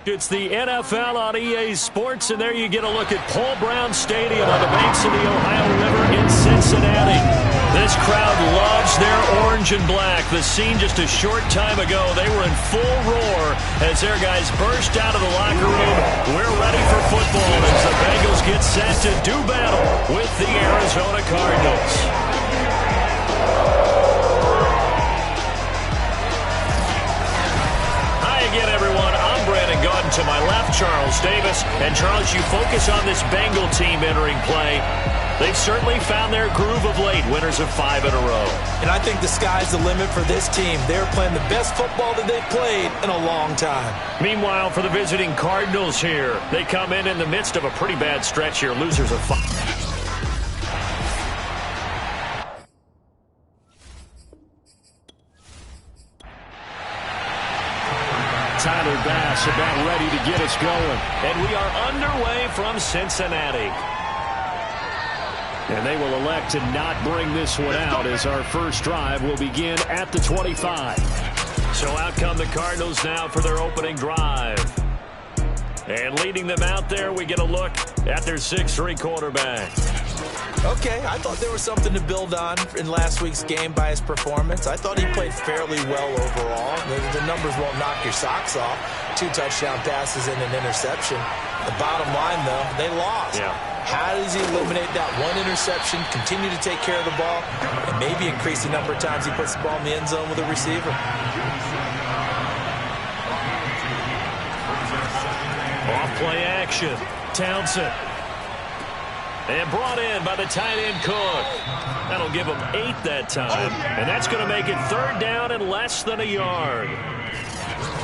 It's the NFL on EA Sports, and there you get a look at Paul Brown Stadium on the banks of the Ohio River in Cincinnati. This crowd loves their orange and black. The scene just a short time ago, they were in full roar as their guys burst out of the locker room. We're ready for football as the Bengals get set to do battle with the Arizona Cardinals. Again, everyone, I'm Brandon Gautin. To my left, Charles Davis. And, Charles, you focus on this Bengal team entering play. They've certainly found their groove of late, winners of 5 in a row. And I think the sky's the limit for this team. They're playing the best football that they've played in a long time. Meanwhile, for the visiting Cardinals here, they come in the midst of a pretty bad stretch here, losers of 5. Tyler Bass about ready to get us going. And we are underway from Cincinnati. And they will elect to not bring this one out as our first drive will begin at the 25. So out come the Cardinals now for their opening drive. And leading them out there, we get a look at their 6'3" quarterback. Okay, I thought there was something to build on in last week's game by his performance. I thought he played fairly well overall. The numbers won't knock your socks off. 2 touchdown passes and an interception. The bottom line, though, they lost. Yeah. How does he eliminate that one interception, continue to take care of the ball, and maybe increase the number of times he puts the ball in the end zone with a receiver? Off play action. Townsend. And brought in by the tight end Cook. That'll give him 8 that time. And that's going to make it 3rd down and less than a yard.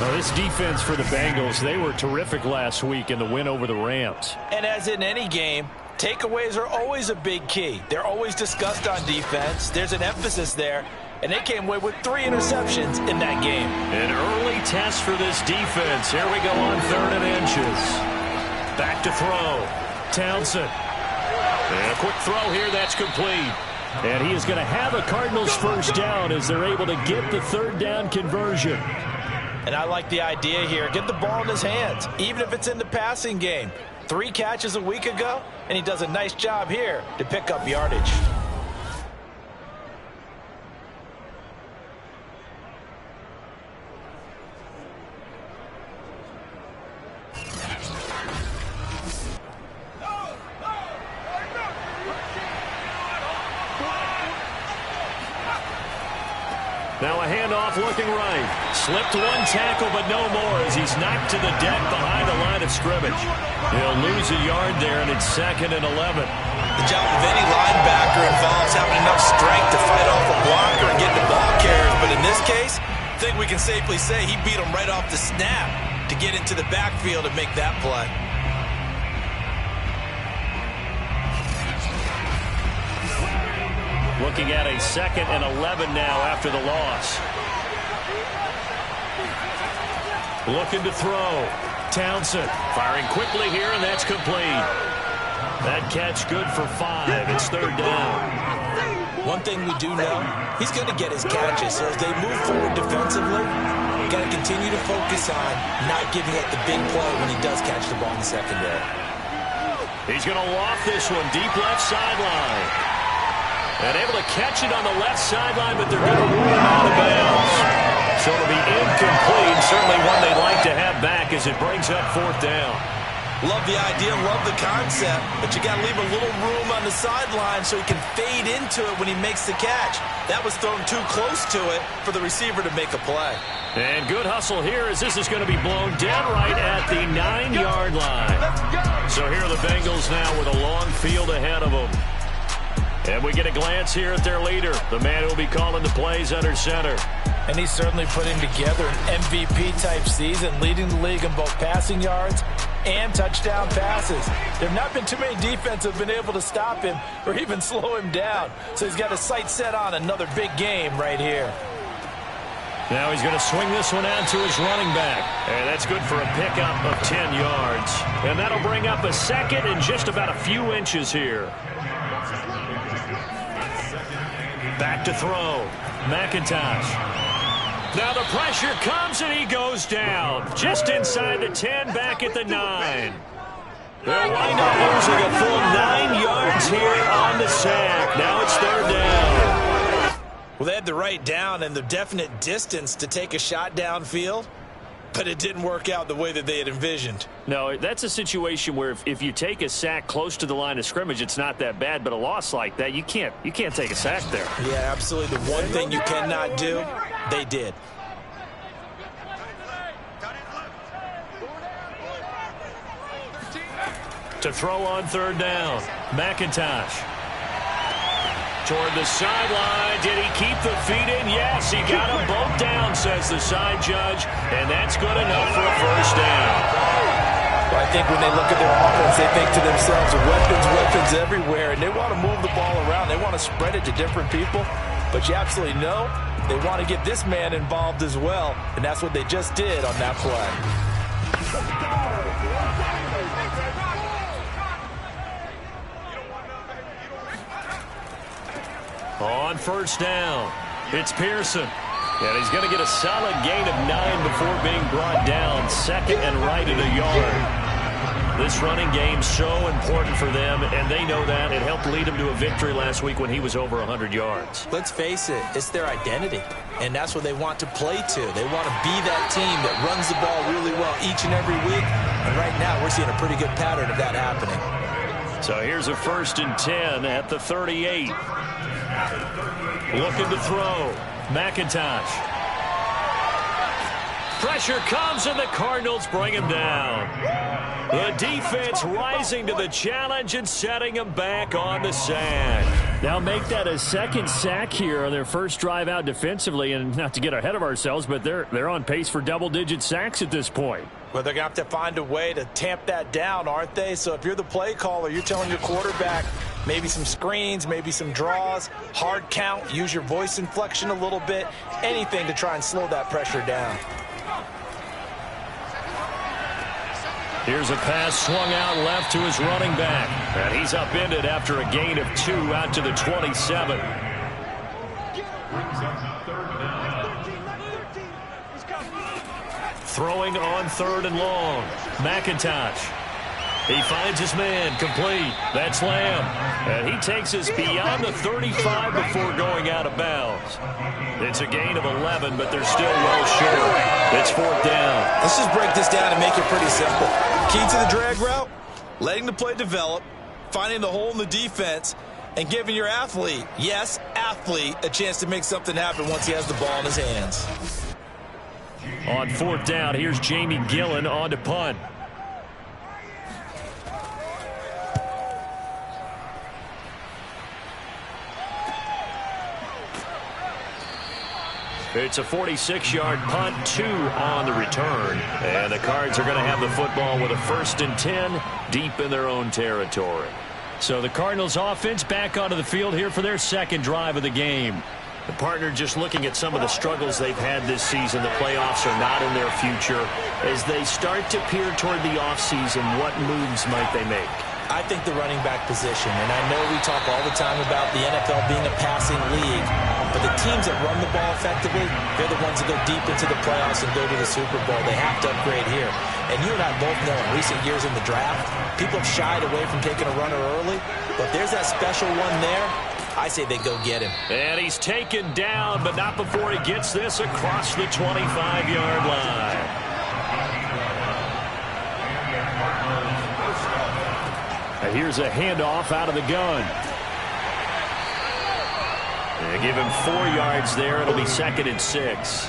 Now, this defense for the Bengals, they were terrific last week in the win over the Rams. And as in any game, takeaways are always a big key. They're always discussed on defense. There's an emphasis there. And they came away with 3 interceptions in that game. An early test for this defense. Here we go on 3rd and inches. Back to throw. Townsend. And a quick throw here, that's complete. And he is going to have a Cardinals first down as they're able to get the 3rd down conversion. And I like the idea here. Get the ball in his hands, even if it's in the passing game. 3 catches a week ago, and he does a nice job here to pick up yardage. Now a handoff looking right. Slipped 1 tackle, but no more as he's knocked to the deck behind the line of scrimmage. He'll lose a yard there, and it's 2nd and 11. The job of any linebacker involves having enough strength to fight off a blocker and get the ball carriers. But in this case, I think we can safely say he beat him right off the snap to get into the backfield and make that play. Looking at a 2nd and 11 now after the loss. Looking to throw. Townsend firing quickly here, and that's complete. That catch good for 5. It's 3rd down. One thing we do know, he's going to get his catches. So as they move forward defensively, you got to continue to focus on not giving up the big play when he does catch the ball in the secondary. He's going to loft this one deep left sideline. And able to catch it on the left sideline, but they're going to rule him out of bounds. So it'll be incomplete. Certainly one they'd like to have back as it brings up 4th down. Love the idea, love the concept, but you got to leave a little room on the sideline so he can fade into it when he makes the catch. That was thrown too close to it for the receiver to make a play. And good hustle here as this is going to be blown dead right at the 9-yard line. So here are the Bengals now with a long field ahead of them. And we get a glance here at their leader, the man who will be calling the plays under center. And he's certainly putting together an MVP-type season, leading the league in both passing yards and touchdown passes. There have not been too many defenses that have been able to stop him or even slow him down. So he's got his sights set on another big game right here. Now he's going to swing this one out to his running back. And that's good for a pickup of 10 yards. And that'll bring up a 2nd and just about a few inches here. Back to throw. McIntosh. Now the pressure comes and he goes down. Just inside the 10, back at the 9. They'll wind up losing a full 9 yards here on the sack. Now it's 3rd down. Well, they had the right down and the definite distance to take a shot downfield, but it didn't work out the way that they had envisioned. No, that's a situation where if you take a sack close to the line of scrimmage, it's not that bad, but a loss like that, you can't take a sack there. Yeah, absolutely. The one thing you cannot do, they did. To throw on 3rd down, McIntosh. Toward the sideline. Did he keep the feet in? Yes, he got them both down, says the side judge, and that's good enough for a 1st down. Well, I think when they look at their offense, they think to themselves, weapons everywhere, and they want to move the ball around. They want to spread it to different people, but you absolutely know they want to get this man involved as well, and that's what they just did on that play. On 1st down, it's Pearson. And he's going to get a solid gain of 9 before being brought down. 2nd and right at a yard. This running game's so important for them, and they know that. It helped lead them to a victory last week when he was over 100 yards. Let's face it, it's their identity, and that's what they want to play to. They want to be that team that runs the ball really well each and every week, and right now we're seeing a pretty good pattern of that happening. So here's a 1st and 10 at the 38. Looking to throw. McIntosh. Pressure comes, and the Cardinals bring him down. The defense rising to the challenge and setting him back on the sack. Now make that a 2nd sack here on their first drive out defensively, and not to get ahead of ourselves, but they're on pace for double-digit sacks at this point. Well, they're going to have to find a way to tamp that down, aren't they? So if you're the play caller, you're telling your quarterback maybe some screens, maybe some draws, hard count, use your voice inflection a little bit, anything to try and slow that pressure down. Here's a pass swung out left to his running back. And he's upended after a gain of 2 out to the 27. Throwing on 3rd and long. McIntosh. He finds his man, complete. That's Lamb. And he takes us beyond the 35 before going out of bounds. It's a gain of 11, but they're still well short. It's 4th down. Let's just break this down and make it pretty simple. Key to the drag route, letting the play develop, finding the hole in the defense, and giving your athlete, yes, athlete, a chance to make something happen once he has the ball in his hands. On 4th down, here's Jamie Gillen on to punt. It's a 46-yard punt, 2 on the return. And the Cards are going to have the football with a 1st and 10 deep in their own territory. So the Cardinals offense back onto the field here for their 2nd drive of the game. The partner just looking at some of the struggles they've had this season. The playoffs are not in their future. As they start to peer toward the offseason, what moves might they make? I think the running back position, and I know we talk all the time about the NFL being a passing league, but the teams that run the ball effectively, they're the ones that go deep into the playoffs and go to the Super Bowl. They have to upgrade here. And you and I both know in recent years in the draft, people have shied away from taking a runner early, but there's that special one there. I say they go get him. And he's taken down, but not before he gets this across the 25-yard line. Here's a handoff out of the gun. They give him 4 yards there. It'll be 2nd and 6.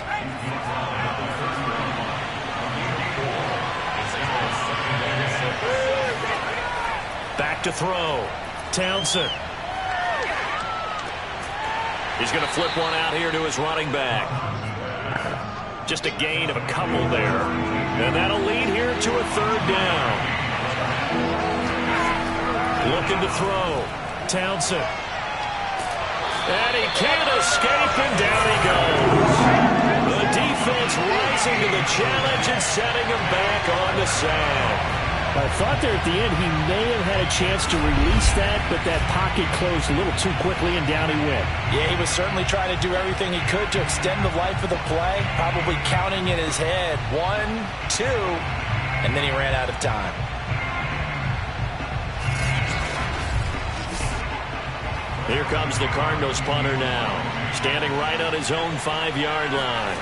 Back to throw. Townsend. He's going to flip one out here to his running back. Just a gain of a couple there. And that'll lead here to a 3rd down. Looking to throw. Townsend. And he can't escape, and down he goes. The defense rising to the challenge and setting him back on the sack. I thought there at the end he may have had a chance to release that, but that pocket closed a little too quickly, and down he went. Yeah, he was certainly trying to do everything he could to extend the life of the play, probably counting in his head 1, 2, and then he ran out of time. Here comes the Cardinals punter now, standing right on his own 5-yard line.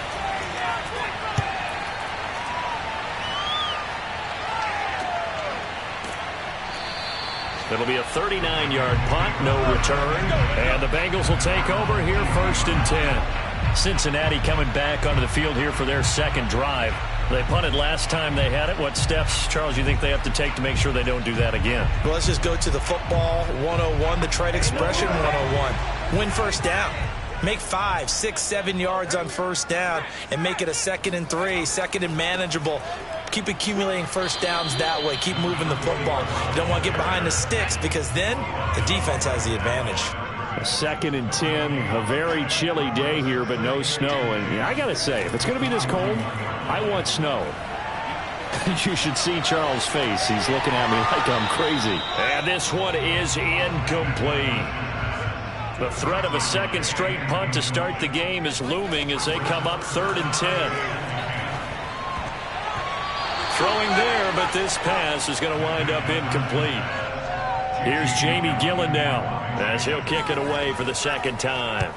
It'll be a 39-yard punt, no return. And the Bengals will take over here 1st and 10. Cincinnati coming back onto the field here for their second drive. They punted last time they had it. What steps, Charles, you think they have to take to make sure they don't do that again? Well, let's just go to the football 101, the trade expression 101. Win first down. Make 5, 6, 7 yards on first down and make it a 2nd and 3, 2nd and manageable. Keep accumulating first downs that way. Keep moving the football. You don't want to get behind the sticks because then the defense has the advantage. 2nd and 10, a very chilly day here, but no snow. And I got to say, if it's going to be this cold, I want snow. You should see Charles' face. He's looking at me like I'm crazy. And this one is incomplete. The threat of a second straight punt to start the game is looming as they come up 3rd and 10. Throwing there, but this pass is going to wind up incomplete. Here's Jamie Gillen now as he'll kick it away for the second time.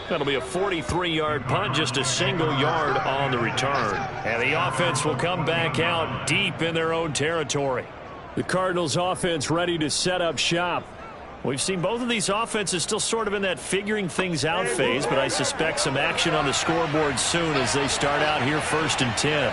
That'll be a 43-yard punt, just a single yard on the return. And the offense will come back out deep in their own territory. The Cardinals offense ready to set up shop. We've seen both of these offenses still sort of in that figuring things out phase, but I suspect some action on the scoreboard soon as they start out here 1st and 10.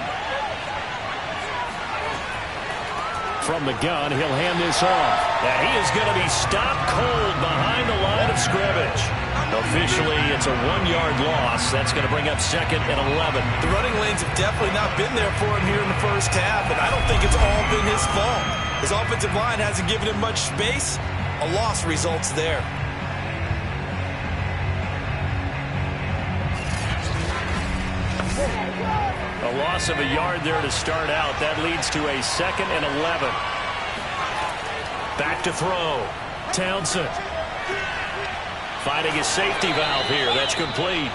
From the gun, he'll hand this off. And he is going to be stopped cold behind the line of scrimmage. Officially, it's a 1-yard loss. That's going to bring up 2nd and 11. The running lanes have definitely not been there for him here in the first half, and I don't think it's all been his fault. His offensive line hasn't given him much space. A loss results there. A loss of a yard there to start out. That leads to a 2nd and 11. Back to throw. Townsend. Finding his safety valve here. That's complete.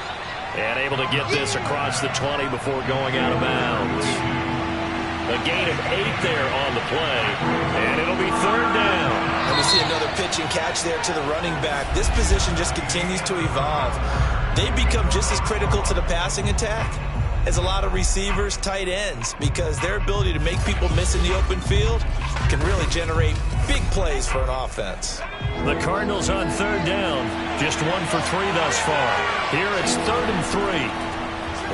And able to get this across the 20 before going out of bounds. A gain of 8 there on the play. And it'll be 3rd down. And we see another pitch and catch there to the running back. This position just continues to evolve. They become just as critical to the passing attack as a lot of receivers, tight ends, because their ability to make people miss in the open field can really generate big plays for an offense. The Cardinals on 3rd down. Just 1 for 3 thus far. Here it's 3rd and 3.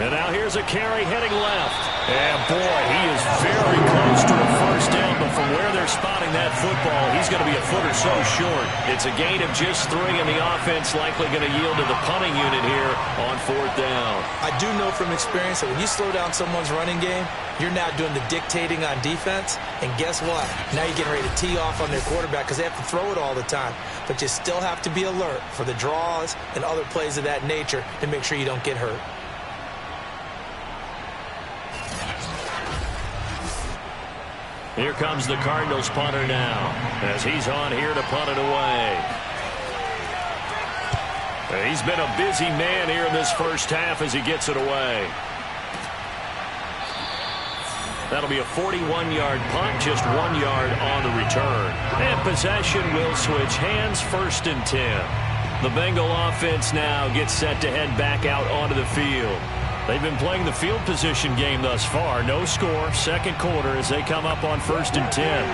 And now here's a carry heading left. And boy, he is very close to a first down, but from where they're spotting that football, he's going to be a foot or so short. It's a gain of just 3, and the offense likely going to yield to the punting unit here on 4th down. I do know from experience that when you slow down someone's running game, you're now doing the dictating on defense, and guess what? Now you're getting ready to tee off on their quarterback because they have to throw it all the time. But you still have to be alert for the draws and other plays of that nature to make sure you don't get hurt. Here comes the Cardinals punter now as he's on here to punt it away. He's been a busy man here in this first half as he gets it away. That'll be a 41-yard punt, just 1 yard on the return. And possession will switch hands, 1st and 10. The Bengal offense now gets set to head back out onto the field. They've been playing the field position game thus far. No score, 2nd quarter as they come up on 1st and 10.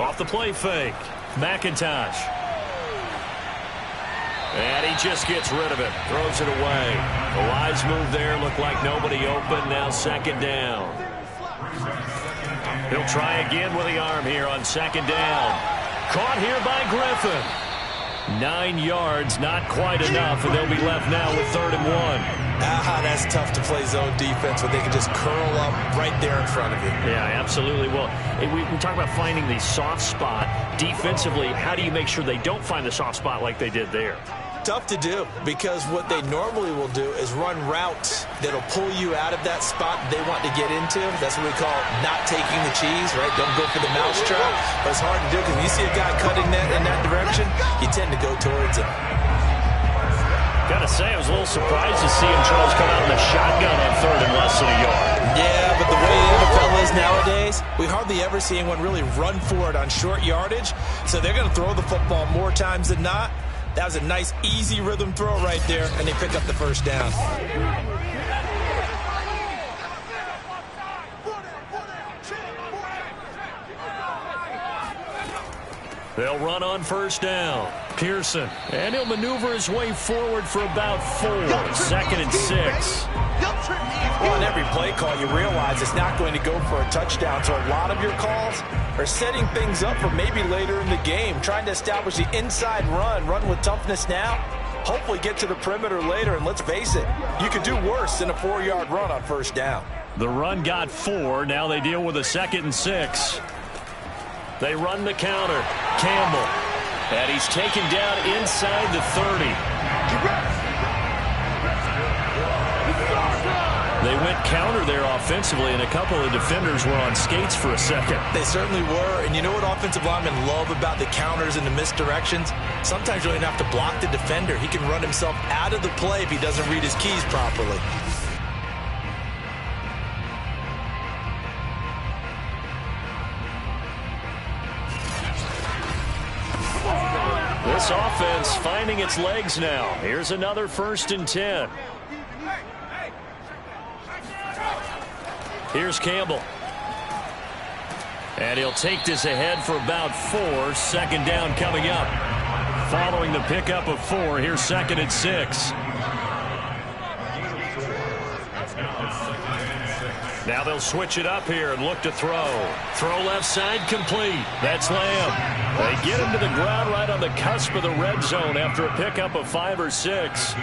Off the play fake. McIntosh. And he just gets rid of it. Throws it away. A wise move there. Looked like nobody open. Now 2nd down. He'll try again with the arm here on 2nd down. Caught here by Griffin. 9 yards, not quite enough, and they'll be left now with 3rd and 1. That's tough to play zone defense when they can just curl up right there in front of you. Yeah, absolutely. Well, we talk about finding the soft spot. defensively, how do you make sure they don't find the soft spot like they did there? Tough to do, because what they normally will do is run routes that'll pull you out of that spot they want to get into. That's what we call not taking the cheese, right? Don't go for the mousetrap. But it's hard to do because when you see a guy cutting that in that direction, you tend to go towards him. Gotta say, I was a little surprised to see him try to come out in the shotgun on third and less than a yard. Yeah, but the way the NFL is nowadays, we hardly ever see anyone really run for it on short yardage. So they're going to throw the football more times than not. That was a nice, easy rhythm throw right there, and they pick up the first down. They'll run on first down. Pearson, and he'll maneuver his way forward for about 4. 2nd and 6. Well, on every play call, you realize it's not going to go for a touchdown, so a lot of your calls are setting things up for maybe later in the game, trying to establish the inside run with toughness now, hopefully get to the perimeter later, and let's face it, you could do worse than a 4-yard run on first down. The run got 4. Now they deal with a 2nd and 6. They run the counter. Campbell. And he's taken down inside the 30. They went counter there offensively, and a couple of defenders were on skates for a second. They certainly were, and you know what offensive linemen love about the counters and the misdirections? Sometimes you don't even have to block the defender. He can run himself out of the play if he doesn't read his keys properly. This offense finding its legs now. Here's another 1st and 10. Here's Campbell. And he'll take this ahead for about 4. 2nd down coming up. Following the pickup of 4, here's 2nd and 6. Now they'll switch it up here and look to throw. Throw left side complete. That's Lamb. They get him to the ground right on the cusp of the red zone after a pickup of 5 or 6.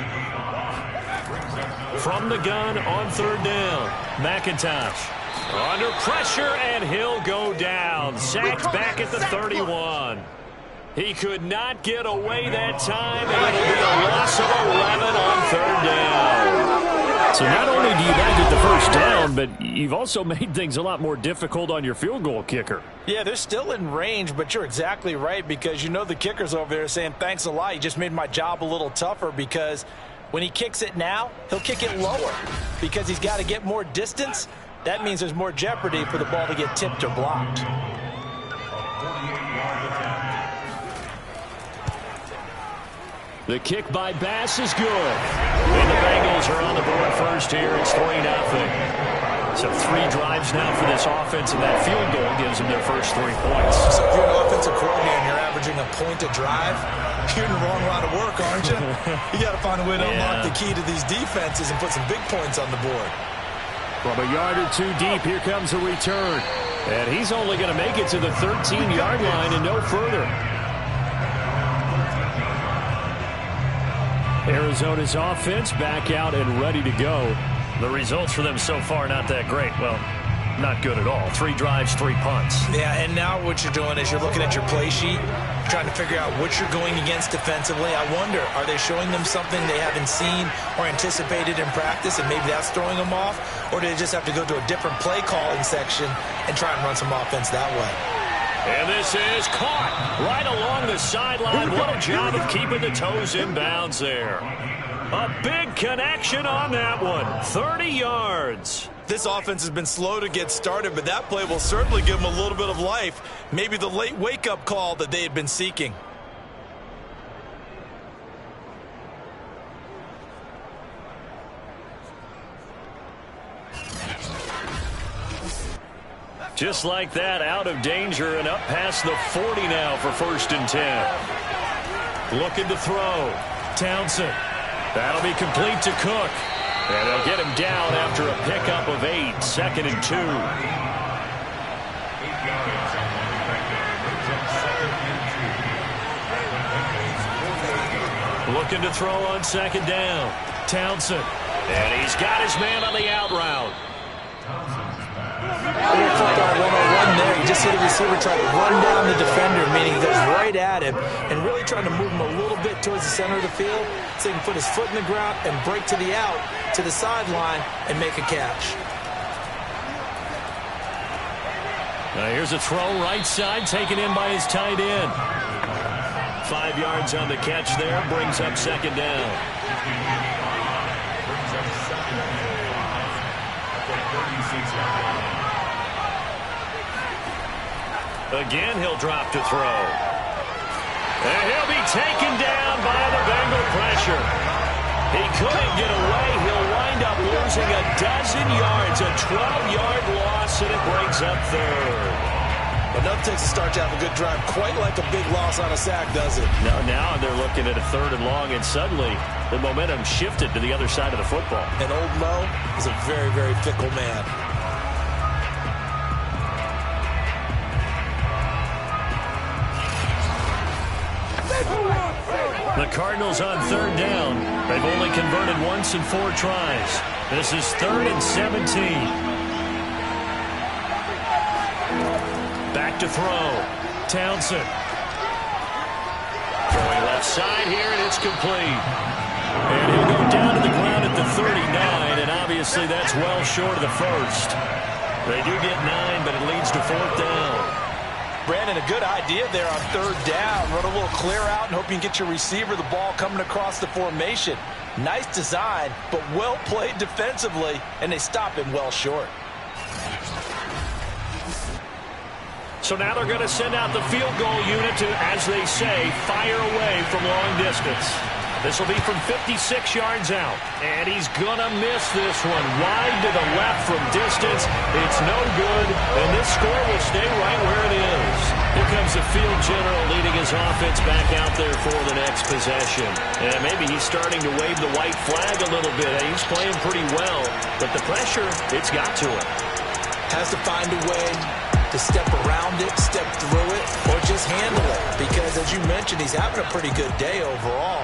From the gun on 3rd down. McIntosh under pressure, and he'll go down. Sacked back at the 31. He could not get away that time, and it'll be a loss of 11 on 3rd down. So not only do you not get the first down, but you've also made things a lot more difficult on your field goal kicker. Yeah, they're still in range, but you're exactly right, because you know the kicker's over there saying, thanks a lot, you just made my job a little tougher, because when he kicks it now, he'll kick it lower because he's got to get more distance. That means there's more jeopardy for the ball to get tipped or blocked. The kick by Bass is good. And the Bengals are on the board first here. It's 3-0. So 3 drives now for this offense, and that field goal gives them their first 3 points. So if you're an offensive coordinator and you're averaging a point a drive, you're in the wrong line of work, aren't you? You got to find a way to unlock the key to these defenses and put some big points on the board. From a yard or 2 deep, here comes a return. And he's only going to make it to the 13-yard line and no further. Arizona's offense back out and ready to go. The results for them so far not that great. Well, not good at all. 3 drives, 3 punts. Yeah, and now what you're doing is you're looking at your play sheet, trying to figure out what you're going against defensively. I wonder, are they showing them something they haven't seen or anticipated in practice, and maybe that's throwing them off? Or do they just have to go to a different play calling section and try and run some offense that way? And this is caught right along the sideline. What a job of keeping the toes in bounds there. A big connection on that one. 30 yards. This offense has been slow to get started, but that play will certainly give them a little bit of life. Maybe the late wake-up call that they had been seeking. Just like that, out of danger and up past the 40 now for 1st and 10. Looking to throw. Townsend. That'll be complete to Cook. And they'll get him down after a pickup of 8. 2nd and 2. Looking to throw on 2nd down. Townsend. And he's got his man on the out route. Football 101 there. You just see the receiver try to run down the defender, meaning he goes right at him, and really trying to move him a little bit towards the center of the field so he can put his foot in the ground and break to the out, to the sideline, and make a catch. Here's a throw right side, taken in by his tight end. 5 yards on the catch there, brings up second down. Again, he'll drop to throw. And he'll be taken down by the Bengal pressure. He couldn't get away. He'll wind up losing a dozen yards, a 12-yard loss, and it brings up third. Enough takes a start to have a good drive, quite like a big loss on a sack, does it? Now they're looking at a 3rd and long, and suddenly the momentum shifted to the other side of the football. And old Mo is a very, very fickle man. The Cardinals on 3rd down. They've only converted once in 4 tries. This is 3rd and 17. Back to throw. Townsend. Throwing left side here, and it's complete. And he'll go down to the ground at the 39, and obviously that's well short of the first. They do get 9, but it leads to 4th down. Brandon, a good idea there on 3rd down. Run a little clear out and hope you can get your receiver the ball coming across the formation. Nice design, but well played defensively, and they stop him well short. So now they're going to send out the field goal unit to, as they say, fire away from long distance. This will be from 56 yards out. And he's going to miss this one. Wide to the left from distance. It's no good. And this score will stay right where it is. Here comes the field general leading his offense back out there for the next possession. And maybe he's starting to wave the white flag a little bit. He's playing pretty well. But the pressure, it's got to him. Has to find a way to step around it, step through it, or just handle it. Because, as you mentioned, he's having a pretty good day overall.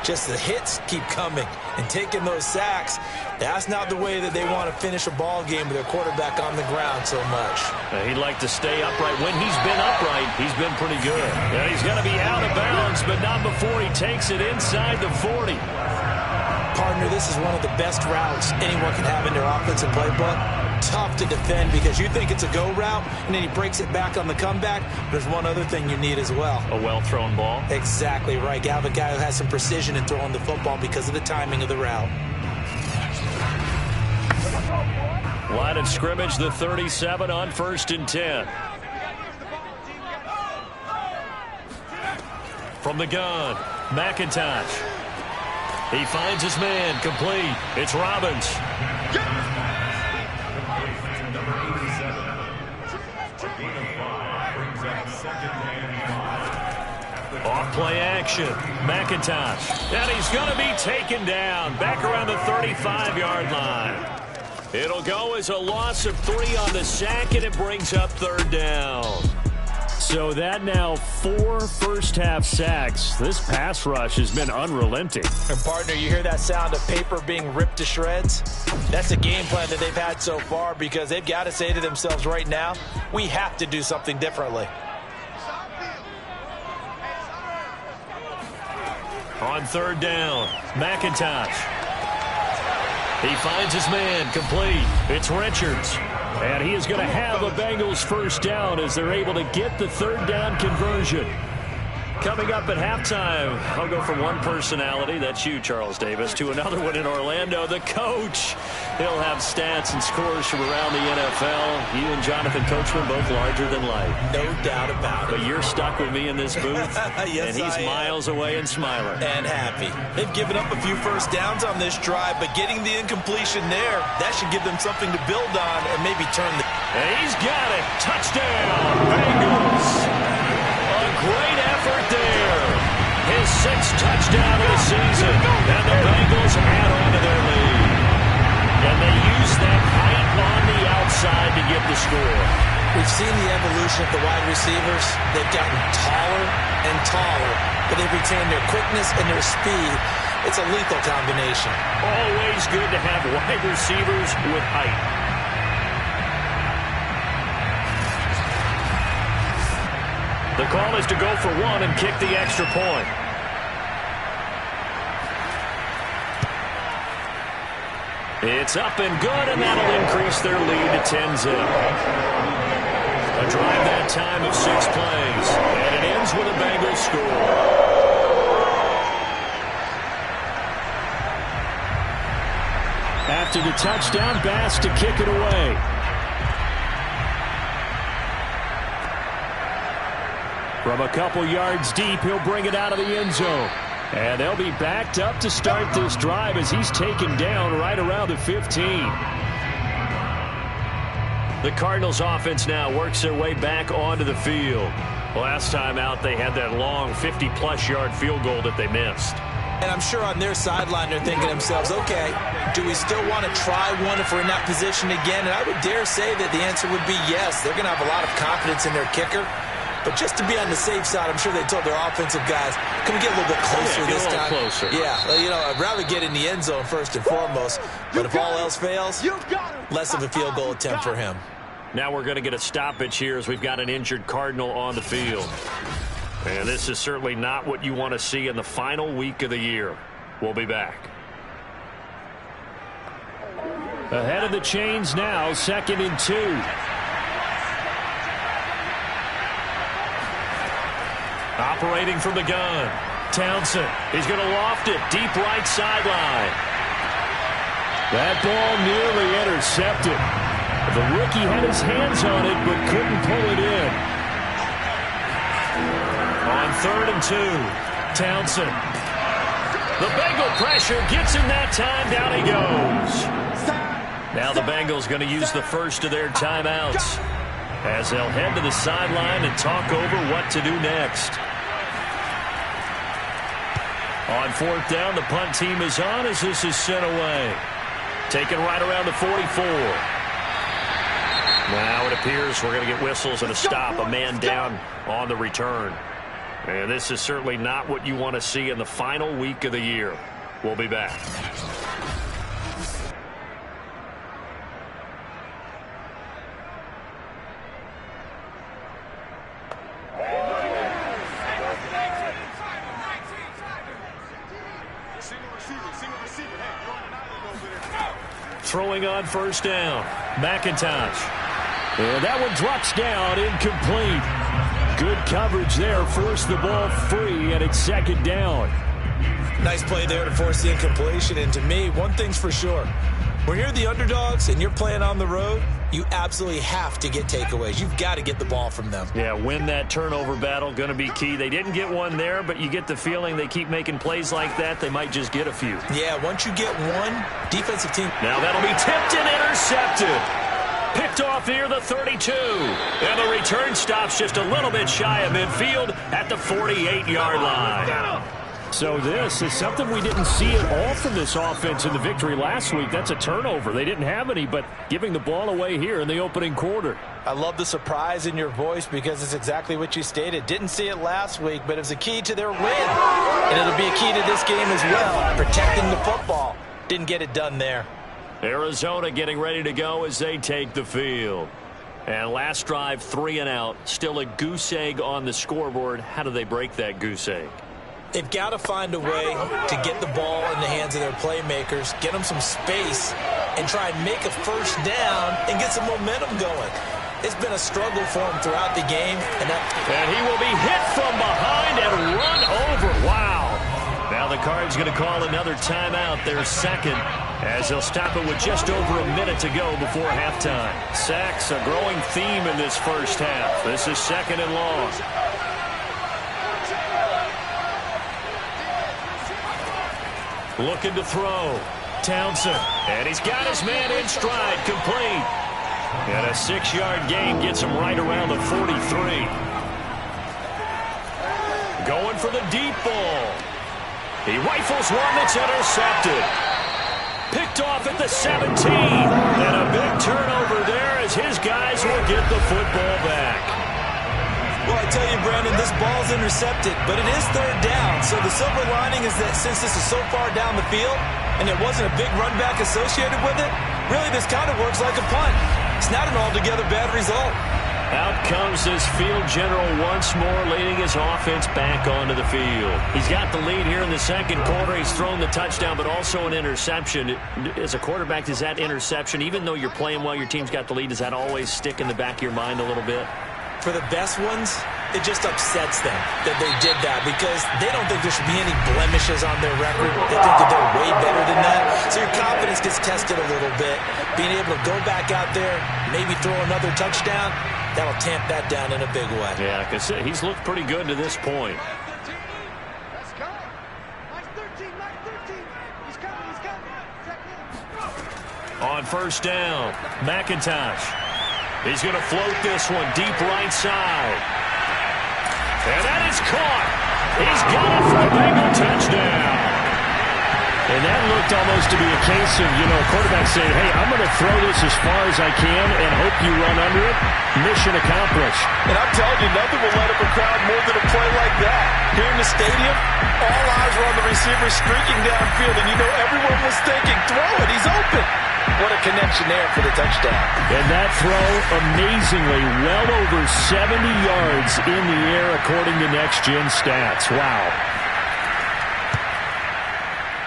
Just the hits keep coming and taking those sacks. That's not the way that they want to finish a ball game with their quarterback on the ground so much. He'd like to stay upright. When he's been upright, he's been pretty good. Yeah, he's going to be out of bounds, but not before he takes it inside the 40. Partner, this is one of the best routes anyone can have in their offensive playbook. Tough to defend because you think it's a go route, and then he breaks it back on the comeback. There's one other thing you need as well. A well-thrown ball? Exactly right. You have a guy who has some precision in throwing the football because of the timing of the route. Line of scrimmage, the 37 on 1st and 10. From the gun, McIntosh. He finds his man, complete. It's Robbins. Off play action. McIntosh. And he's going to be taken down. Back around the 35-yard line. It'll go as a loss of 3 on the sack, and it brings up 3rd down. So that now 4 first-half sacks. This pass rush has been unrelenting. And, partner, you hear that sound of paper being ripped to shreds? That's a game plan that they've had so far because they've got to say to themselves right now, we have to do something differently. On 3rd down, McIntosh. He finds his man, complete. It's Richards. And he is going to have a Bengals first down as they're able to get the 3rd down conversion. Coming up at halftime, I'll go from one personality, that's you, Charles Davis, to another one in Orlando, the coach. He'll have stats and scores from around the NFL. You and Jonathan Coachman both larger than life. No doubt about it. But you're stuck with me in this booth, yes, and he's miles away and smiling. And happy. They've given up a few first downs on this drive, but getting the incompletion there, that should give them something to build on and maybe turn the... And he's got it. Touchdown, Bengals. A great effort there. His 6th touchdown of the season. And the Bengals add on to their lead. And they use that height on the outside to get the score. We've seen the evolution of the wide receivers. They've gotten taller and taller, but they've retained their quickness and their speed. It's a lethal combination. Always good to have wide receivers with height. The call is to go for one and kick the extra point. It's up and good, and that'll increase their lead to 10-zip. A drive that time of 6 plays, and it ends with a Bengals score. After the touchdown, Bass to kick it away. From a couple yards deep, he'll bring it out of the end zone. And they'll be backed up to start this drive as he's taken down right around the 15. The Cardinals offense now works their way back onto the field. Last time out, they had that long 50-plus yard field goal that they missed. And I'm sure on their sideline they're thinking to themselves, okay, do we still want to try one if we're in that position again? And I would dare say that the answer would be yes. They're going to have a lot of confidence in their kicker. But just to be on the safe side, I'm sure they told their offensive guys, can we get a little bit closer this time? Closer. Yeah, you know, I'd rather get in the end zone first and foremost. But if all else fails, less of a field goal attempt for him. Now we're going to get a stoppage here as we've got an injured Cardinal on the field. And this is certainly not what you want to see in the final week of the year. We'll be back. Ahead of the chains now, 2nd and 2. Operating from the gun. Townsend. He's going to loft it. Deep right sideline. That ball nearly intercepted. The rookie had his hands on it but couldn't pull it in. On 3rd and 2. Townsend. The Bengal pressure gets him that time. Down he goes. Now the Bengals going to use the first of their timeouts as they'll head to the sideline and talk over what to do next. On 4th down, the punt team is on as this is sent away. Taken right around the 44. Now it appears we're going to get whistles and a stop. A man down on the return. And this is certainly not what you want to see in the final week of the year. We'll be back. Throwing on 1st down. McIntosh. And that one drops down, incomplete. Good coverage there. Forced the ball free, and it's 2nd down. Nice play there to force the incompletion. And to me, one thing's for sure. When you're the underdogs and you're playing on the road, you absolutely have to get takeaways. You've got to get the ball from them. Yeah, win that turnover battle, going to be key. They didn't get one there, but you get the feeling they keep making plays like that, they might just get a few. Yeah, once you get one, defensive team. Now that'll be tipped and intercepted. Picked off near the 32. And the return stops just a little bit shy of midfield at the 48-yard line. So this is something we didn't see at all from this offense in the victory last week. That's a turnover. They didn't have any, but giving the ball away here in the opening quarter. I love the surprise in your voice because it's exactly what you stated. Didn't see it last week, but it was a key to their win. And it'll be a key to this game as well, protecting the football. Didn't get it done there. Arizona getting ready to go as they take the field. And last drive, 3 and out. Still a goose egg on the scoreboard. How do they break that goose egg? They've got to find a way to get the ball in the hands of their playmakers, get them some space, and try and make a 1st down and get some momentum going. It's been a struggle for him throughout the game. And he will be hit from behind and run over. Wow. Now the Cards going to call another timeout, their 2nd, as they'll stop it with just over a minute to go before halftime. Sacks, a growing theme in this first half. This is 2nd and long. Looking to throw. Townsend. And he's got his man in stride. Complete. And a 6-yard gain gets him right around the 43. Going for the deep ball. He rifles one that's intercepted. Picked off at the 17. And a big turnover there as his guys will get the football back. Well, I tell you, Brandon, this ball's intercepted, but it is 3rd down. So the silver lining is that since this is so far down the field and there wasn't a big run back associated with it, really this kind of works like a punt. It's not an altogether bad result. Out comes this field general once more, leading his offense back onto the field. He's got the lead here in the second quarter. He's thrown the touchdown, but also an interception. As a quarterback, does that interception, even though you're playing well, your team's got the lead, does that always stick in the back of your mind a little bit? For the best ones, it just upsets them that they did that because they don't think there should be any blemishes on their record. They think that they're way better than that. So your confidence gets tested a little bit. Being able to go back out there, maybe throw another touchdown, that'll tamp that down in a big way. Yeah, because he's looked pretty good to this point. On first down, McIntosh. He's going to float this one deep right side. And that is caught. He's got it for a Bengal touchdown. And that looked almost to be a case of, a quarterback saying, hey, I'm going to throw this as far as I can and hope you run under it. Mission accomplished. And I'm telling you, nothing will light up a crowd more than a play like that. Here in the stadium, all eyes were on the receiver streaking downfield, and everyone was thinking, throw it, he's open. What a connection there for the touchdown. And that throw, amazingly, well over 70 yards in the air according to Next Gen Stats. Wow.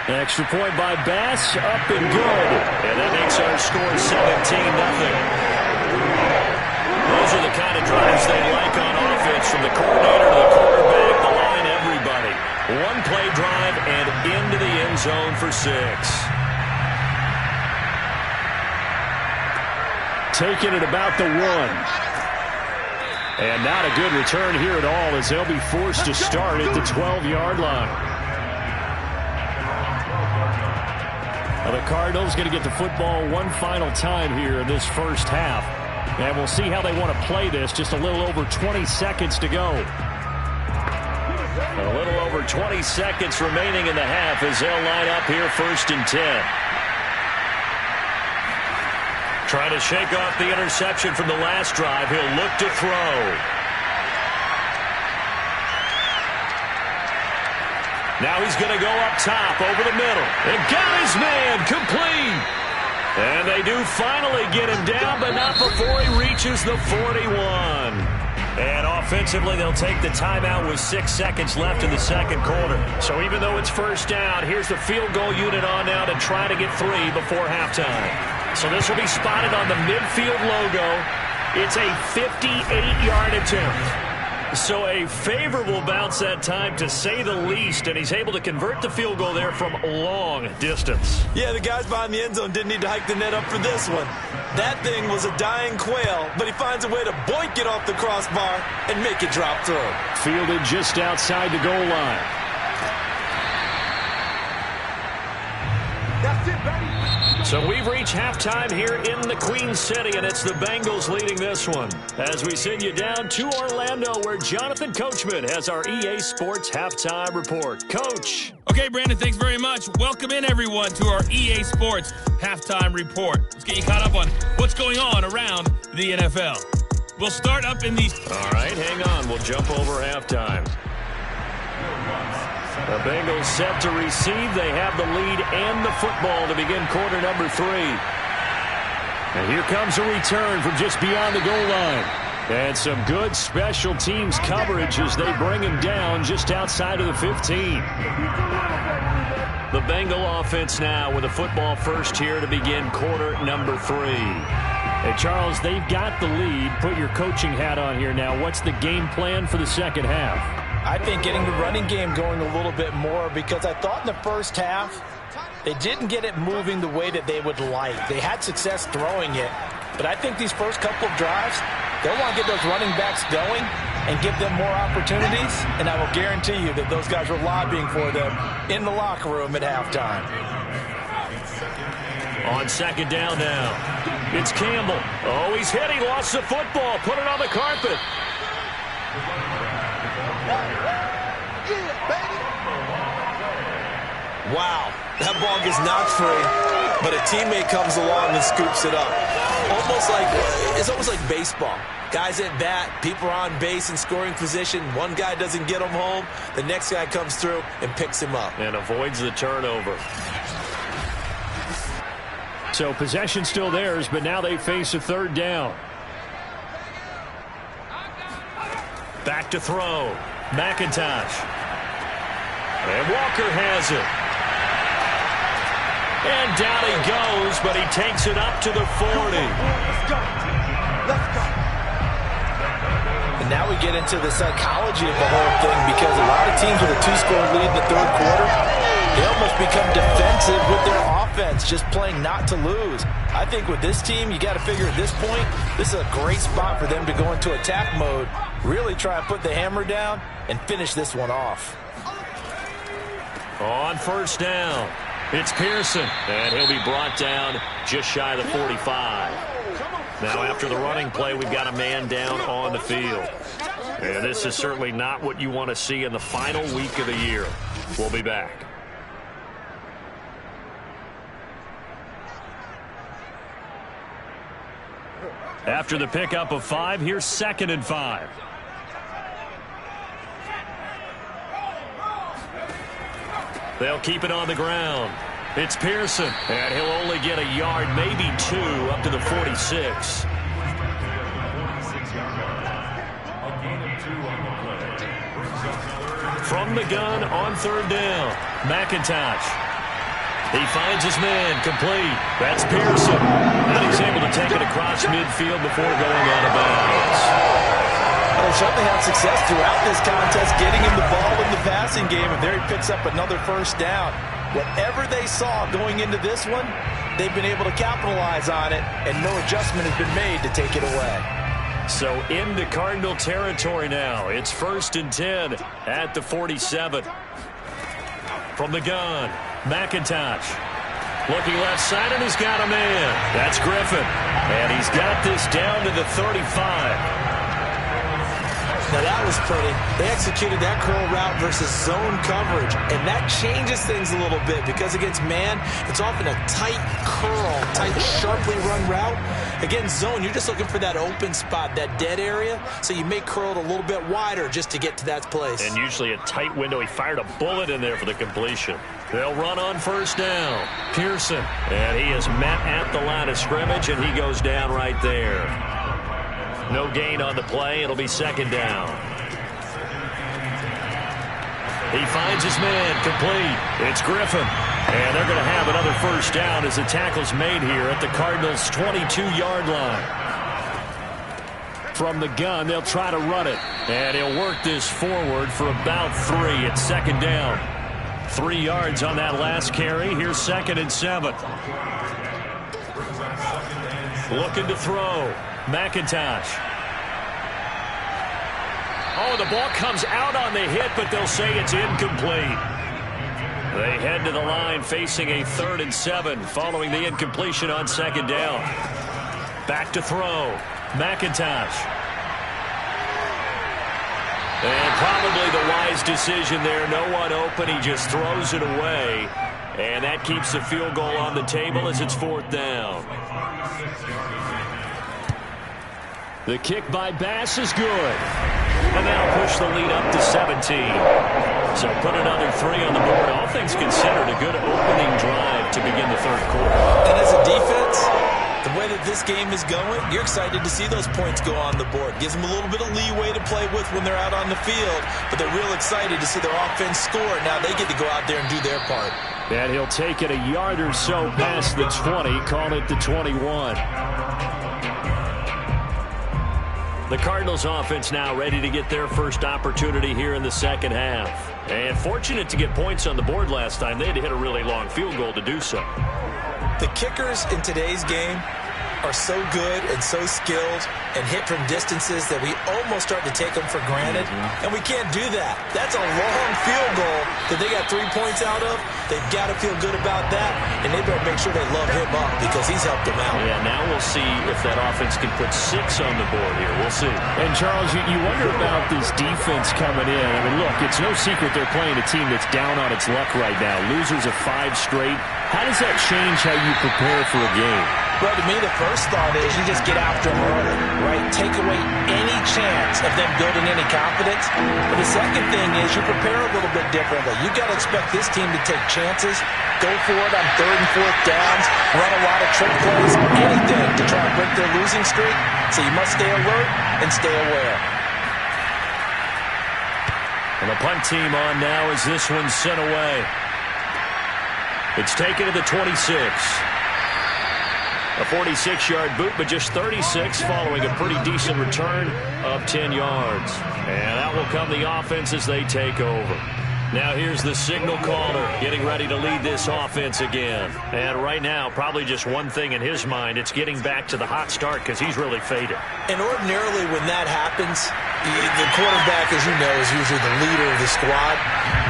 Extra point by Bass, up and good. And that makes our score 17-0. Those are the kind of drives they like on offense, from the coordinator to the quarterback, the line, everybody. One play drive and into the end zone for 6. Taking it about the 1. And not a good return here at all, as they'll be forced to start at the 12-yard line. Well, the Cardinals going to get the football one final time here in this first half. And we'll see how they want to play this. Just a little over 20 seconds to go. A little over 20 seconds remaining in the half as they'll line up here first and 10. Trying to shake off the interception from the last drive. He'll look to throw. Now he's going to go up top over the middle. And got his man complete. And they do finally get him down, but not before he reaches the 41. And offensively, they'll take the timeout with 6 seconds left in the second quarter. So even though it's first down, here's the field goal unit on now to try to get 3 before halftime. So this will be spotted on the midfield logo. It's a 58-yard attempt. So a favorable bounce that time, to say the least, and he's able to convert the field goal there from long distance. Yeah, the guys behind the end zone didn't need to hike the net up for this one. That thing was a dying quail, but he finds a way to boink it off the crossbar and make it drop through. Fielded just outside the goal line. That's it, baby. So we've reached halftime here in the Queen City, and it's the Bengals leading this one. As we send you down to Orlando, where Jonathan Coachman has our EA Sports Halftime Report. Coach. Okay, Brandon, thanks very much. Welcome in, everyone, to our EA Sports Halftime Report. Let's get you caught up on what's going on around the NFL. We'll start up in the... All right, hang on. We'll jump over halftime. The Bengals set to receive. They have the lead and the football to begin quarter number 3. And here comes a return from just beyond the goal line. And some good special teams coverage as they bring him down just outside of the 15. The Bengal offense now with a football first here to begin quarter number 3. Hey, Charles, they've got the lead. Put your coaching hat on here now. What's the game plan for the second half? I think getting the running game going a little bit more, because I thought in the first half they didn't get it moving the way that they would like. They had success throwing it, but I think these first couple of drives, they'll want to get those running backs going and give them more opportunities, and I will guarantee you that those guys were lobbying for them in the locker room at halftime. On second down now, it's Campbell. Oh, he's hit. He lost the football. Put it on the carpet. Wow, that ball gets knocked free, but a teammate comes along and scoops it up. It's almost like baseball. Guys at bat, people are on base in scoring position. One guy doesn't get him home. The next guy comes through and picks him up. And avoids the turnover. So possession still theirs, but now they face a third down. Back to throw. McIntosh. And Walker has it. And down he goes, but he takes it up to the 40. Let's go. Let's go. And now we get into the psychology of the whole thing, because a lot of teams with a 2-score lead in the third quarter, they almost become defensive with their offense, just playing not to lose. I think with this team, you got to figure at this point, this is a great spot for them to go into attack mode, really try and put the hammer down and finish this one off. On first down, it's Pearson, and he'll be brought down just shy of the 45. Now after the running play, we've got a man down on the field. And this is certainly not what you want to see in the final week of the year. We'll be back. After the pickup of 5, here's 2nd and 5. They'll keep it on the ground. It's Pearson, and he'll only get a yard, maybe 2, up to the 46. From the gun on 3rd down, McIntosh. He finds his man, complete. That's Pearson. And he's able to take it across midfield before going out of bounds. Well, certainly had success throughout this contest, getting him the ball in the passing game, and there he picks up another first down. Whatever they saw going into this one, they've been able to capitalize on it, and no adjustment has been made to take it away. So into Cardinal territory now. It's 1st and 10 at the 47. From the gun, McIntosh. Looking left side, and he's got a man. That's Griffin. And he's got this down to the 35. Now that was pretty. They executed that curl route versus zone coverage, and that changes things a little bit, because against man, it's often a tight curl, tight, sharply run route. Against zone, you're just looking for that open spot, that dead area, so you may curl it a little bit wider just to get to that place. And usually a tight window. He fired a bullet in there for the completion. They'll run on first down. Pearson, and he is met at the line of scrimmage, and he goes down right there. No gain on the play. It'll be 2nd down. He finds his man, complete. It's Griffin. And they're going to have another first down as the tackle's made here at the Cardinals' 22-yard line. From the gun, they'll try to run it. And he'll work this forward for about 3 at 2nd down. 3 yards on that last carry. Here's 2nd and 7. Looking to throw. McIntosh. Oh, the ball comes out on the hit, but they'll say it's incomplete. They head to the line facing a 3rd and 7 following the incompletion on 2nd down. Back to throw. McIntosh. And probably the wise decision there. No one open. He just throws it away. And that keeps the field goal on the table as it's 4th down. The kick by Bass is good. And that'll push the lead up to 17. So put another 3 on the board. All things considered, a good opening drive to begin the third quarter. And as a defense, the way that this game is going, you're excited to see those points go on the board. Gives them a little bit of leeway to play with when they're out on the field, but they're real excited to see their offense score. Now they get to go out there and do their part. And he'll take it a yard or so past the 20, call it the 21. The Cardinals offense now ready to get their first opportunity here in the second half. And fortunate to get points on the board last time. They had to hit a really long field goal to do so. The kickers in today's game are so good and so skilled and hit from distances that we almost start to take them for granted. And we can't do that. That's a long field goal that they got 3 points out of. They've got to feel good about that, and they better make sure they love him up because he's helped them out. Yeah, now we'll see if that offense can put 6 on the board here. We'll see. And, Charles, you wonder about this defense coming in. I mean, look, it's no secret they're playing a team that's down on its luck right now. Losers of 5 straight. How does that change how you prepare for a game? Well, to me, the first thought is you just get after them early, right? Take away any chance of them building any confidence. But the second thing is you prepare a little bit differently. You've got to expect this team to take chances, go for it on 3rd and 4th downs, run a lot of trick plays, anything to try and break their losing streak. So you must stay alert and stay aware. And the punt team on now as this one's sent away. It's taken to the 26. A 46-yard boot, but just 36 following a pretty decent return of 10 yards. And out will come the offense as they take over. Now here's the signal caller getting ready to lead this offense again. And right now, probably just one thing in his mind. It's getting back to the hot start because he's really faded. And ordinarily when that happens, the quarterback, as you know, is usually the leader of the squad.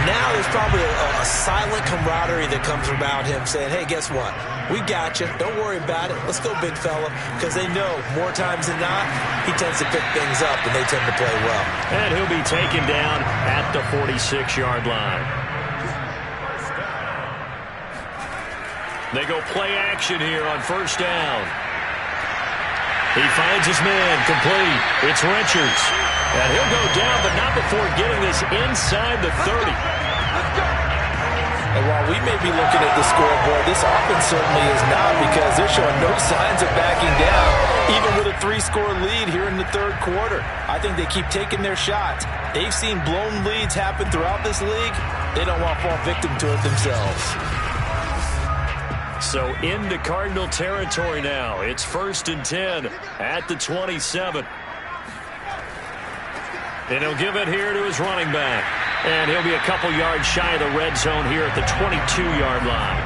Now there's probably a silent camaraderie that comes about him saying, hey, guess what? We got you. Don't worry about it. Let's go, big fella. Because they know more times than not, he tends to pick things up, and they tend to play well. And he'll be taken down at the 46-yard line. They go play action here on first down. He finds his man, complete. It's Richards. And he'll go down, but not before getting this inside the 30. And while we may be looking at the scoreboard, this offense certainly is not, because they're showing no signs of backing down, even with a 3-score lead here in the third quarter. I think they keep taking their shots. They've seen blown leads happen throughout this league. They don't want to fall victim to it themselves. So into Cardinal territory now. It's 1st and 10 at the 27. And he'll give it here to his running back. And he'll be a couple yards shy of the red zone here at the 22-yard line.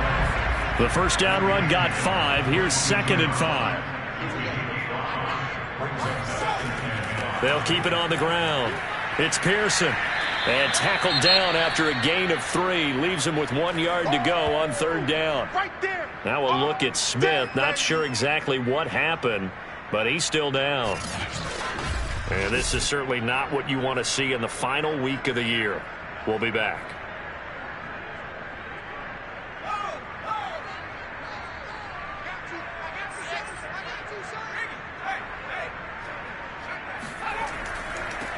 The first down run got 5. Here's 2nd and 5. They'll keep it on the ground. It's Pearson. And tackled down after a gain of 3. Leaves him with 1 yard to go on 3rd down. Now we'll look at Smith. Not sure exactly what happened, but he's still down. And this is certainly not what you want to see in the final week of the year. We'll be back.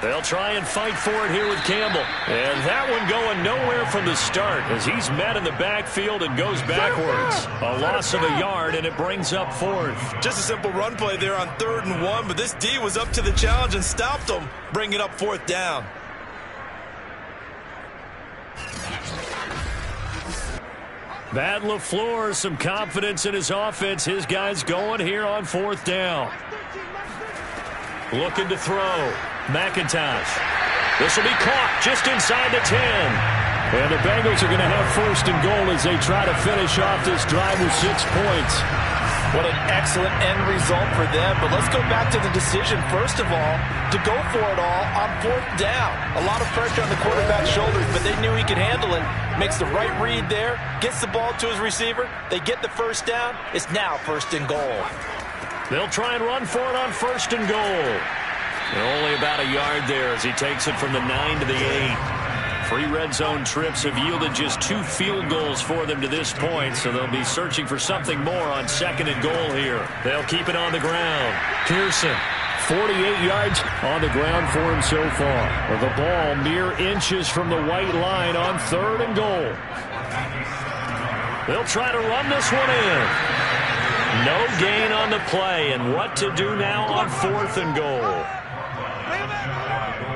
They'll try and fight for it here with Campbell. And that one going nowhere from the start as he's met in the backfield and goes backwards. A loss of a yard, and it brings up 4th. Just a simple run play there on 3rd and 1, but this D was up to the challenge and stopped them, bringing up 4th down. Matt LaFleur, some confidence in his offense. His guys going here on 4th down. Looking to throw. McIntosh. This will be caught just inside the 10. And the Bengals are going to have 1st and goal as they try to finish off this drive with 6 points. What an excellent end result for them. But let's go back to the decision, first of all, to go for it all on 4th down. A lot of pressure on the quarterback's shoulders, but they knew he could handle it. Makes the right read there, gets the ball to his receiver. They get the 1st down. It's now 1st and goal. They'll try and run for it on 1st and goal. And only about a yard there as he takes it from the 9 to the 8. 3 red zone trips have yielded just 2 field goals for them to this point, so they'll be searching for something more on 2nd and goal here. They'll keep it on the ground. Pearson, 48 yards on the ground for him so far. The ball mere inches from the white line on 3rd and goal. They'll try to run this one in. No gain on the play, and what to do now on 4th and goal.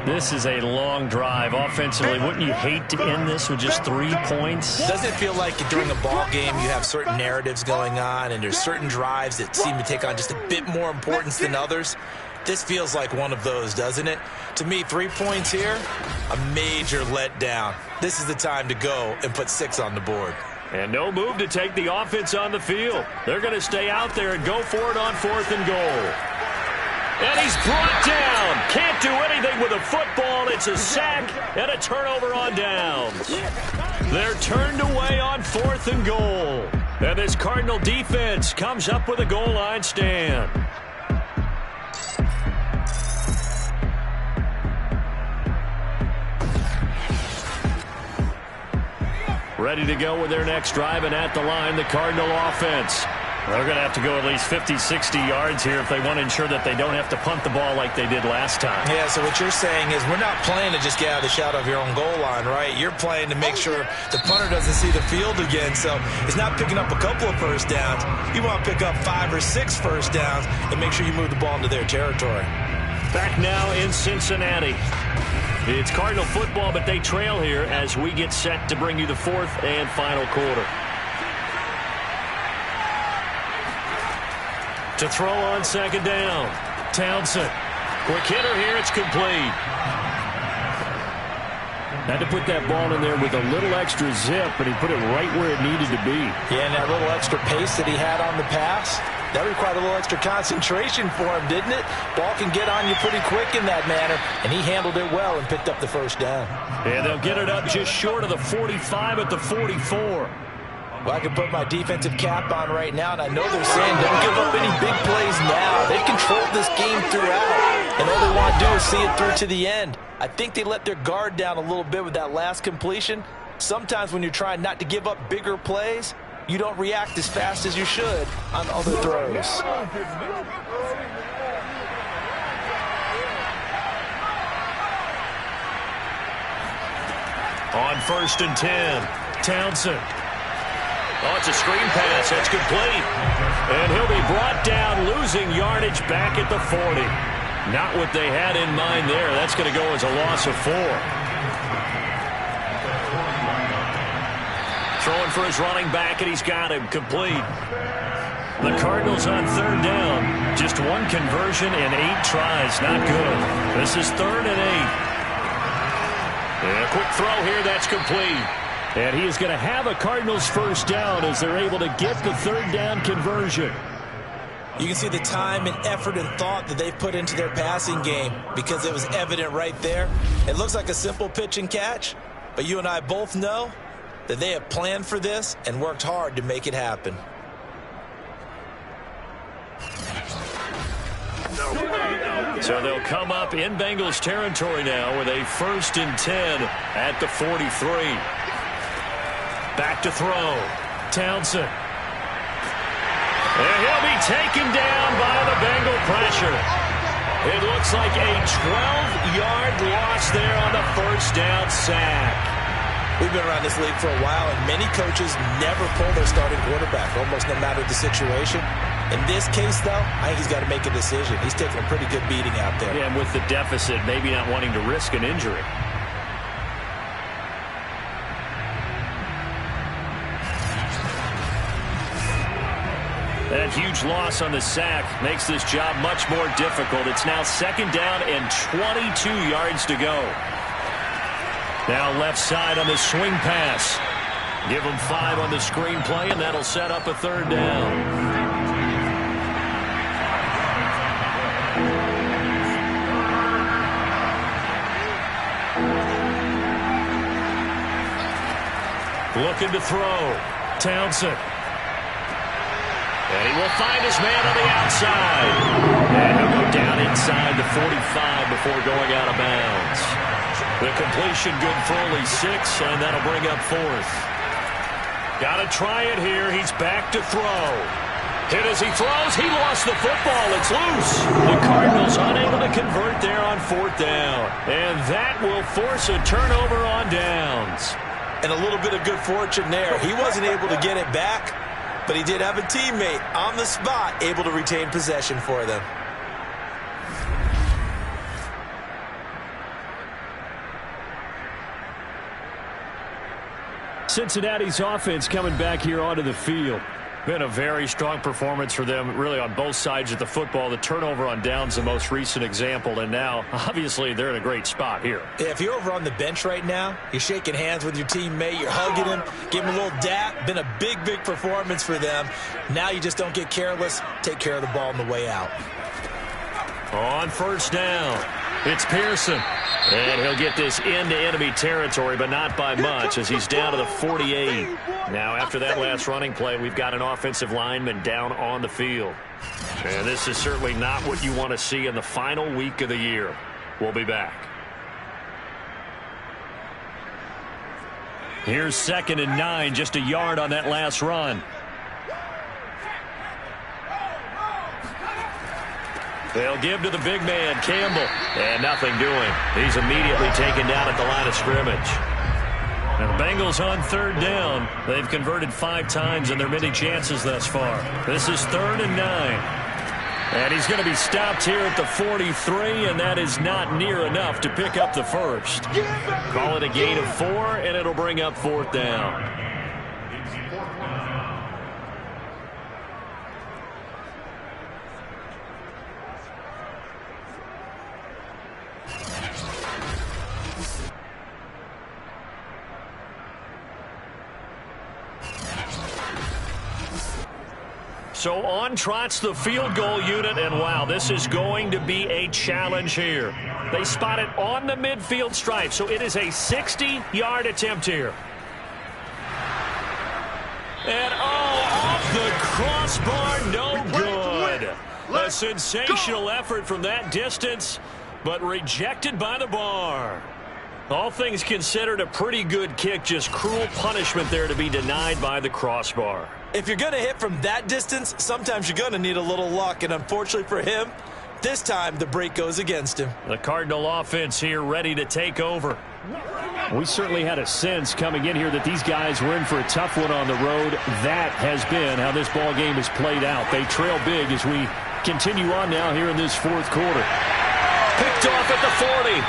This is a long drive offensively. Wouldn't you hate to end this with just 3 points? Doesn't it feel like during a ball game you have certain narratives going on and there's certain drives that seem to take on just a bit more importance than others? This feels like one of those, doesn't it? To me, 3 points here, a major letdown. This is the time to go and put 6 on the board. And no move to take the offense on the field. They're going to stay out there and go for it on 4th and goal. And he's brought down. Can't do anything with a football. It's a sack and a turnover on downs. They're turned away on 4th and goal. And this Cardinal defense comes up with a goal line stand. Ready to go with their next drive, and at the line, the Cardinal offense. They're going to have to go at least 50, 60 yards here if they want to ensure that they don't have to punt the ball like they did last time. Yeah, so what you're saying is we're not playing to just get out of the shadow of your own goal line, right? You're playing to make sure the punter doesn't see the field again. So it's not picking up a couple of first downs. You want to pick up 5 or 6 first downs and make sure you move the ball into their territory. Back now in Cincinnati. It's Cardinal football, but they trail here as we get set to bring you the fourth and final quarter. To throw on second down, Townsend. Quick hitter here, it's complete. Had to put that ball in there with a little extra zip, and he put it right where it needed to be. Yeah, and that little extra pace that he had on the pass, that required a little extra concentration for him, didn't it? Ball can get on you pretty quick in that manner, and he handled it well and picked up the first down. And they'll get it up just short of the 45 at the 44. Well, I can put my defensive cap on right now, and I know they're saying don't give up any big plays now. They've controlled this game throughout, and all they want to do is see it through to the end. I think they let their guard down a little bit with that last completion. Sometimes when you're trying not to give up bigger plays, you don't react as fast as you should on other throws. On 1st and 10, Townsend. Oh, it's a screen pass. That's complete. And he'll be brought down, losing yardage back at the 40. Not what they had in mind there. That's going to go as a loss of 4. Throwing for his running back, and he's got him complete. The Cardinals on 3rd down. Just 1 conversion and 8 tries. Not good. This is 3rd and 8. And a quick throw here. That's complete. And he is going to have a Cardinals first down as they're able to get the 3rd down conversion. You can see the time and effort and thought that they've put into their passing game because it was evident right there. It looks like a simple pitch and catch, but you and I both know that they have planned for this and worked hard to make it happen. So they'll come up in Bengals territory now with a 1st and 10 at the 43. Back to throw. Townsend. And he'll be taken down by the Bengal pressure. It looks like a 12-yard loss there on the first down sack. We've been around this league for a while, and many coaches never pull their starting quarterback, almost no matter the situation. In this case, though, I think he's got to make a decision. He's taking a pretty good beating out there. Yeah, and with the deficit, maybe not wanting to risk an injury. That huge loss on the sack makes this job much more difficult. It's now 2nd down and 22 yards to go. Now left side on the swing pass. Give them 5 on the screen play, and that'll set up a 3rd down. Looking to throw. Townsend. And he will find his man on the outside. And he'll go down inside the 45 before going out of bounds. The completion good for only 6, and that'll bring up 4th. Got to try it here. He's back to throw. Hit as he throws. He lost the football. It's loose. The Cardinals unable to convert there on 4th down. And that will force a turnover on downs. And a little bit of good fortune there. He wasn't able to get it back, but he did have a teammate on the spot able to retain possession for them. Cincinnati's offense coming back here onto the field. Been a very strong performance for them, really, on both sides of the football. The turnover on downs, the most recent example, and now, obviously, they're in a great spot here. Yeah, if you're over on the bench right now, you're shaking hands with your teammate, you're hugging him, give him a little dap. Been a big, big performance for them. Now you just don't get careless. Take care of the ball on the way out. On 1st down, it's Pearson. And he'll get this into enemy territory, but not by much, as he's down to the 48. Now, after that last running play, we've got an offensive lineman down on the field. And this is certainly not what you want to see in the final week of the year. We'll be back. Here's 2nd and 9, just a yard on that last run. They'll give to the big man, Campbell, and nothing doing. He's immediately taken down at the line of scrimmage. Now the Bengals on 3rd down. They've converted 5 times in their many chances thus far. This is 3rd and 9. And he's going to be stopped here at the 43, and that is not near enough to pick up the first. Call it a gain of 4, and it'll bring up 4th down. So on trots the field goal unit, and wow, this is going to be a challenge here. They spot it on the midfield stripe, so it is a 60-yard attempt here. And off the crossbar, no good. A sensational effort from that distance, but rejected by the bar. All things considered, a pretty good kick, just cruel punishment there to be denied by the crossbar. If you're going to hit from that distance, sometimes you're going to need a little luck, and unfortunately for him, this time the break goes against him. The Cardinal offense here ready to take over. We certainly had a sense coming in here that these guys were in for a tough one on the road. That has been how this ball game has played out. They trail big as we continue on now here in this 4th quarter. Picked off at the 40.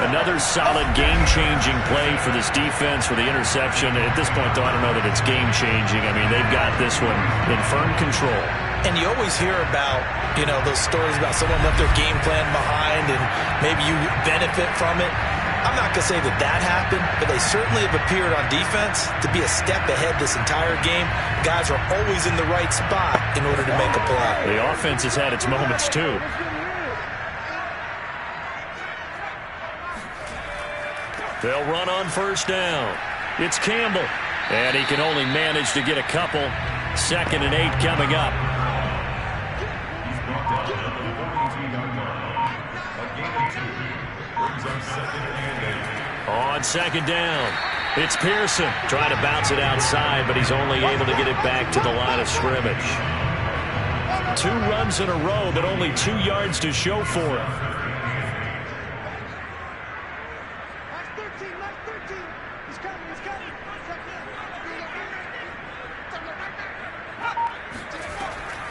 Another solid game-changing play for this defense for the interception. At this point, though, I don't know that it's game-changing. I mean, they've got this one in firm control. And you always hear about, those stories about someone left their game plan behind and maybe you benefit from it. I'm not going to say that happened, but they certainly have appeared on defense to be a step ahead this entire game. Guys are always in the right spot in order to make a play. The offense has had its moments, too. They'll run on 1st down. It's Campbell. And he can only manage to get a couple. 2nd and 8 coming up. On 2nd down, it's Pearson trying to bounce it outside, but he's only able to get it back to the line of scrimmage. 2 runs in a row, but only 2 yards to show for it.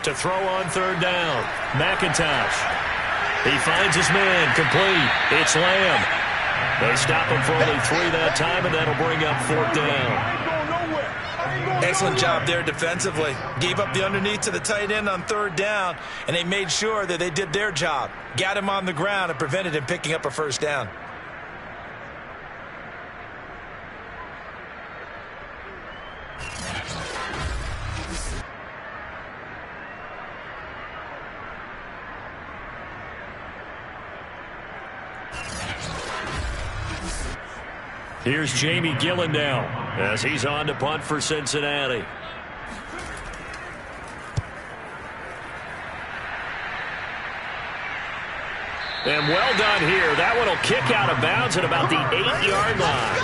To throw on 3rd down, McIntosh. He finds his man, complete. It's Lamb. They stop him for only 3 that time, and that'll bring up 4th down. Excellent job there defensively. Gave up the underneath to the tight end on 3rd down, and they made sure that they did their job. Got him on the ground and prevented him picking up a 1st down. Here's Jamie Gillen now as he's on to punt for Cincinnati. And well done here. That one will kick out of bounds at about the 8-yard line.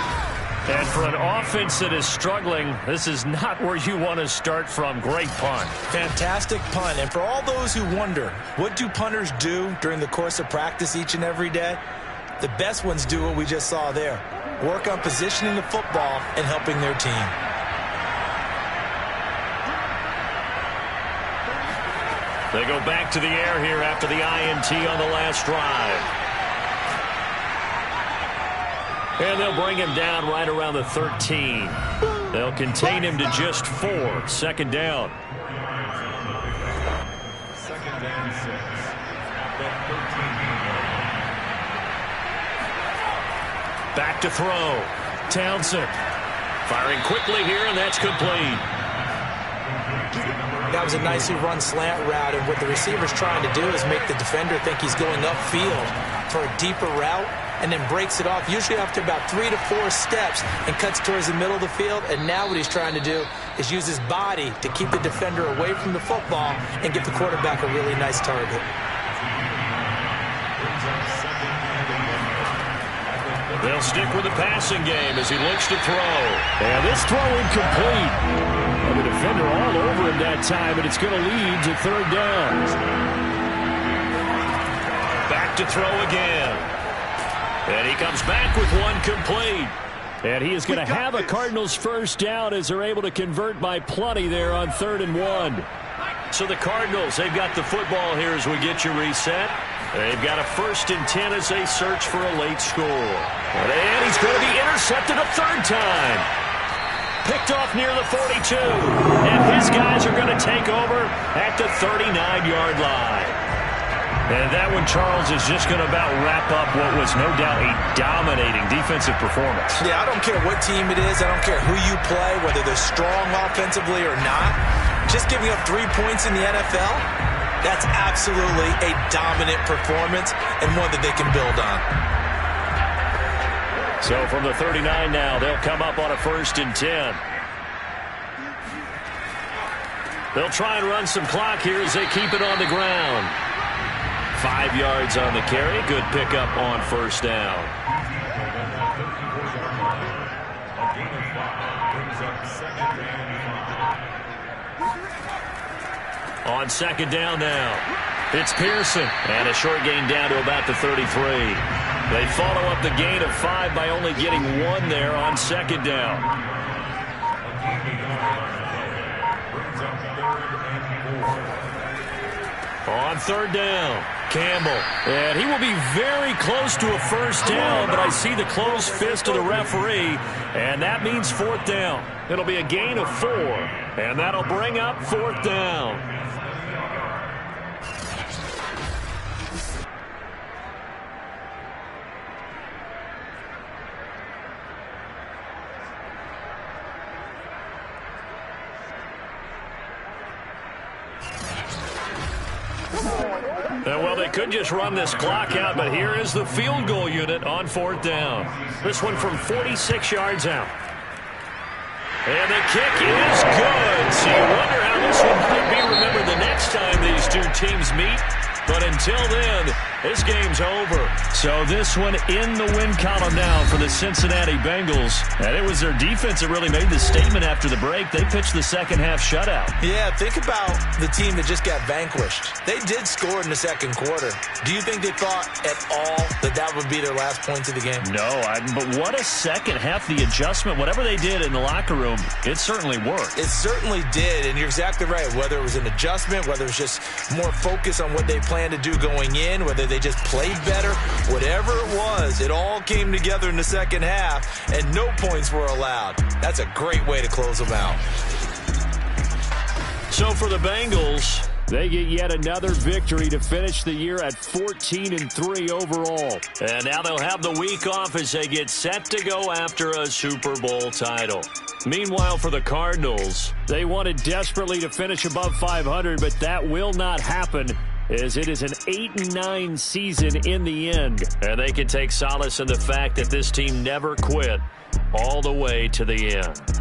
And for an offense that is struggling, this is not where you want to start from. Great punt. Fantastic punt. And for all those who wonder, what do punters do during the course of practice each and every day? The best ones do what we just saw there. Work on positioning the football and helping their team. They go back to the air here after the INT on the last drive. And they'll bring him down right around the 13. They'll contain him to just 4. 2nd down. 2nd and 6. The 13. Back to throw. Townsend firing quickly here, and that's complete. That was a nicely run slant route, and what the receiver's trying to do is make the defender think he's going upfield for a deeper route, and then breaks it off, usually after about 3 to 4 steps, and cuts towards the middle of the field. And now what he's trying to do is use his body to keep the defender away from the football and get the quarterback a really nice target. They'll stick with the passing game as he looks to throw. And this throw incomplete. And the defender all over him that time, and it's going to lead to 3rd down. Back to throw again. And he comes back with one complete. And he is going to have a Cardinals 1st down as they're able to convert by plenty there on 3rd and 1. So the Cardinals, they've got the football here as we get you reset. They've got a 1st and 10 as they search for a late score. And he's going to be intercepted a 3rd time. Picked off near the 42. And his guys are going to take over at the 39-yard line. And that one, Charles, is just going to about wrap up what was no doubt a dominating defensive performance. Yeah, I don't care what team it is. I don't care who you play, whether they're strong offensively or not. Just giving up 3 points in the NFL, that's absolutely a dominant performance and one that they can build on. So from the 39 now, they'll come up on a 1st and 10. They'll try and run some clock here as they keep it on the ground. 5 yards on the carry. Good pickup on 1st down. On 2nd down now, it's Pearson. And a short gain down to about the 33. They follow up the gain of 5 by only getting 1 there on 2nd down. On 3rd down, Campbell. And he will be very close to a 1st down, but I see the closed fist of the referee, and that means 4th down. It'll be a gain of 4, and that'll bring up 4th down. Well, they could just run this clock out, but here is the field goal unit on 4th down. This one from 46 yards out. And the kick is good. So you wonder how this one could be remembered the next time these two teams meet. But until then, this game's over. So this one in the win column now for the Cincinnati Bengals. And it was their defense that really made the statement after the break. They pitched the second-half shutout. Yeah, think about the team that just got vanquished. They did score in the 2nd quarter. Do you think they thought at all that that would be their last points of the game? No, but what a second half. The adjustment, whatever they did in the locker room, it certainly worked. It certainly did, and you're exactly right. Whether it was an adjustment, whether it was just more focus on what they planned to do going in, whether they just played better, whatever it was, it all came together in the 2nd half, and no points were allowed. That's a great way to close them out. So for the Bengals, they get yet another victory to finish the year at 14-3 overall. And now they'll have the week off as they get set to go after a Super Bowl title. Meanwhile, for the Cardinals, they wanted desperately to finish above 500, but that will not happen, as it is an 8-9 season in the end. And they can take solace in the fact that this team never quit all the way to the end.